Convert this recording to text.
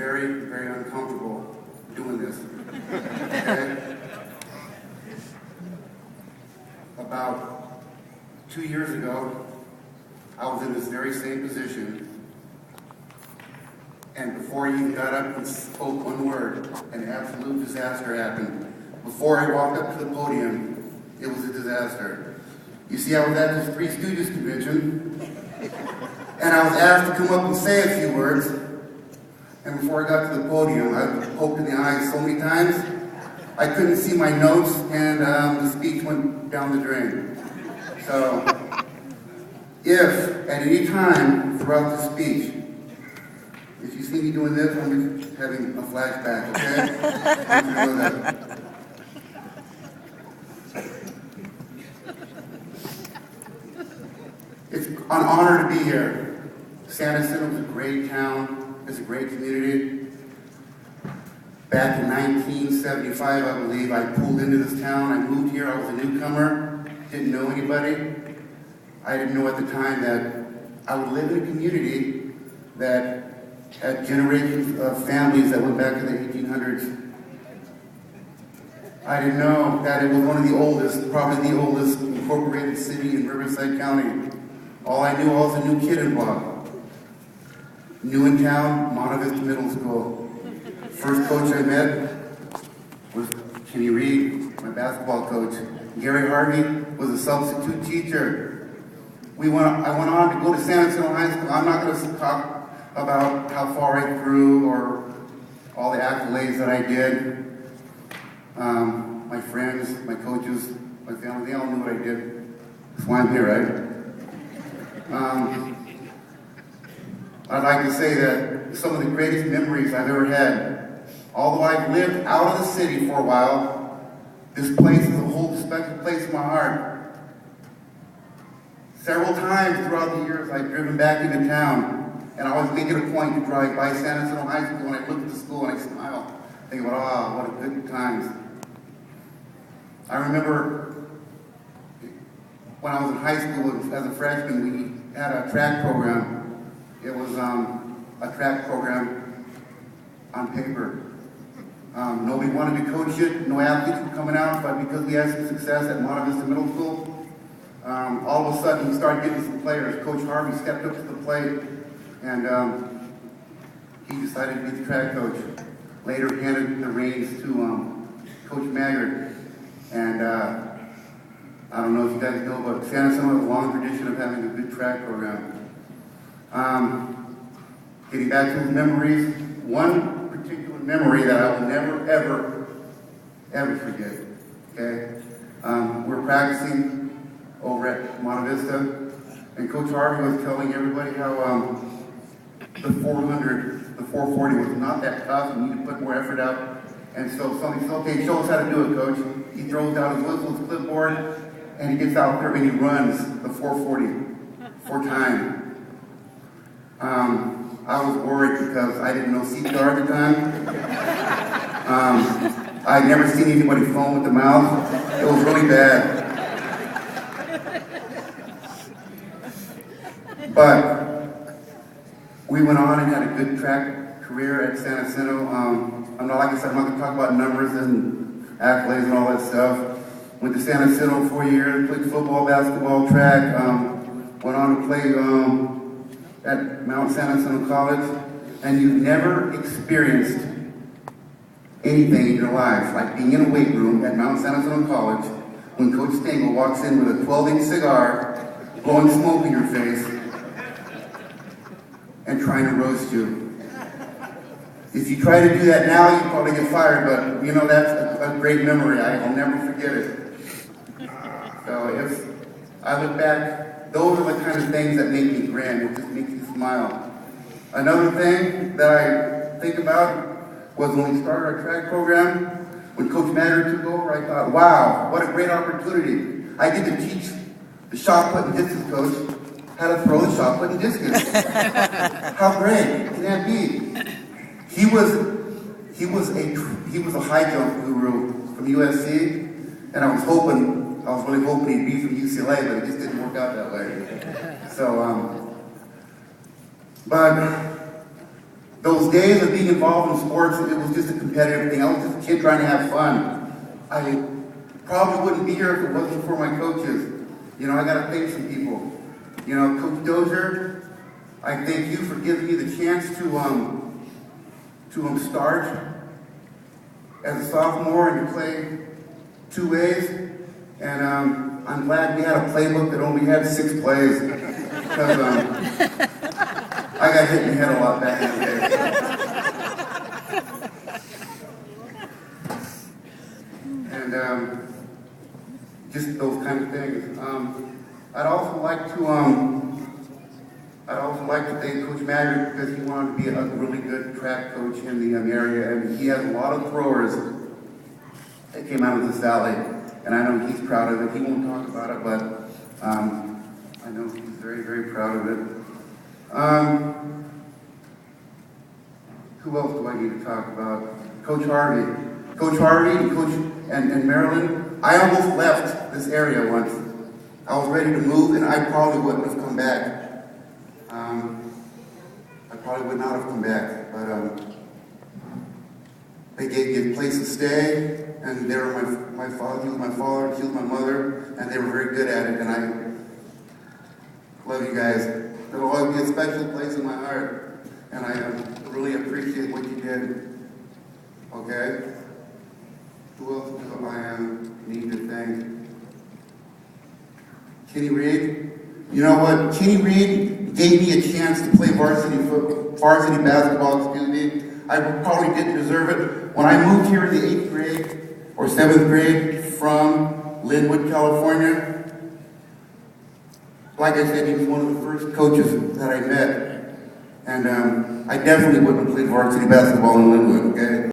very, very uncomfortable doing this. Okay? About 2 years ago, I was in this very same position, and before I even got up and spoke one word, an absolute disaster happened. Before I walked up to the podium, it was a disaster. You see, I was at this Three Stooges convention, and I was asked to come up and say a few words, and before I got to the podium, I was poked in the eyes so many times, I couldn't see my notes, and the speech went down the drain. So, if at any time throughout the speech, if you see me doing this, I'm just having a flashback, okay? I want you to know that. It's an honor to be here. San Jacinto is a great town. It's a great community. Back in 1975, I believe, I pulled into this town. I moved here. I was a newcomer. Didn't know anybody. I didn't know at the time that I would live in a community that had generations of families that went back to the 1800s. I didn't know that it was one of the oldest, probably the oldest incorporated city in Riverside County. All I knew, I was a new kid in block. New in town, Monte Vista Middle School. First coach I met was Kenny Reed, my basketball coach. Gary Harvey was a substitute teacher. I went on to go to San Jacinto High School. I'm not going to talk about how far I grew or all the accolades that I did. My friends, my coaches, my family, they all knew what I did. That's why I'm here, right? I'd like to say that some of the greatest memories I've ever had, although I've lived out of the city for a while, this place is a whole special place in my heart. Several times throughout the years, I've driven back into town, and I always make it a point to drive by San Jacinto High School, and I look at the school and I smile, thinking about, what a good times. I remember when I was in high school as a freshman, we had a track program. It was a track program on paper. Nobody wanted to coach it, no athletes were coming out, but because we had some success at Monte Vista Middle School, all of a sudden we started getting some players. Coach Harvey stepped up to the plate, and he decided to be the track coach. Later handed the reins to Coach Maggard. And I don't know if you guys know, but San Jacinto has a long tradition of having a good track program. Getting back to his memories, one particular memory that I will never, ever forget, okay? We're practicing over at Monte Vista, and Coach Harvey was telling everybody how the 440 was not that tough, and you need to put more effort out. And so somebody said, okay, show us how to do it, Coach. He throws down his whistle, his clipboard, and he gets out there and he runs the 440 for time. I was worried because I didn't know CPR at the time. I'd never seen anybody foam with the mouth. It was really bad. But we went on and had a good track career at San Jacinto. I'm not, like I said, I'm not going to talk about numbers and accolades and all that stuff. Went to San Jacinto 4 years, played football, basketball, track. Went on to play at Mount San Jacinto College. And you've never experienced anything in your life like being in a weight room at Mount San Jacinto College when Coach Stengel walks in with a 12-inch cigar, blowing smoke in your face, and trying to roast you. If you try to do that now, you probably get fired, but you know, that's a great memory. I'll never forget it. So if I look back, those are the kind of things that make me grin. It just makes me smile. Another thing that I think about was when we started our track program, when Coach Maggard took over, I thought, wow, what a great opportunity. I get to teach the shot put and discus coach how to throw the shot put and discus. How great can that be? He was a high jump guru from USC, and I was really hoping he'd be from UCLA, but it just didn't work out that way. So, but Those days of being involved in sports, it was just a competitive thing. I was just a kid trying to have fun. I probably wouldn't be here if it wasn't for my coaches. You know, I got to thank some people. You know, Coach Dozier, I thank you for giving me the chance to start as a sophomore and to play 2 ways. And I'm glad we had a playbook that only had 6 plays because I got hit in the head a lot back in the day. And just those kind of things. I'd also like to thank Coach Maggard because he wanted to be a really good track coach in the area, and he has a lot of throwers that came out of this valley, and I know he's proud of it. He won't talk about it, but I know he's very, very proud of it. Who else do I need to talk about? Coach Harvey. Coach Harvey and Coach and Marilyn, I almost left this area once. I was ready to move, and I probably wouldn't have come back. I probably would not have come back, but they gave me a place to stay, and they were my father, he was my father, he was my mother, and they were very good at it, and I love you guys. There will always be a special place in my heart, and I really appreciate what you did. Okay? Who else do I need to thank? Kenny Reed. You know what? Kenny Reed gave me a chance to play varsity basketball, I probably didn't deserve it. When I moved here in the 8th grade or 7th grade from Linwood, California, like I said, he was one of the first coaches that I met. And I definitely wouldn't have played varsity basketball in Linwood, okay?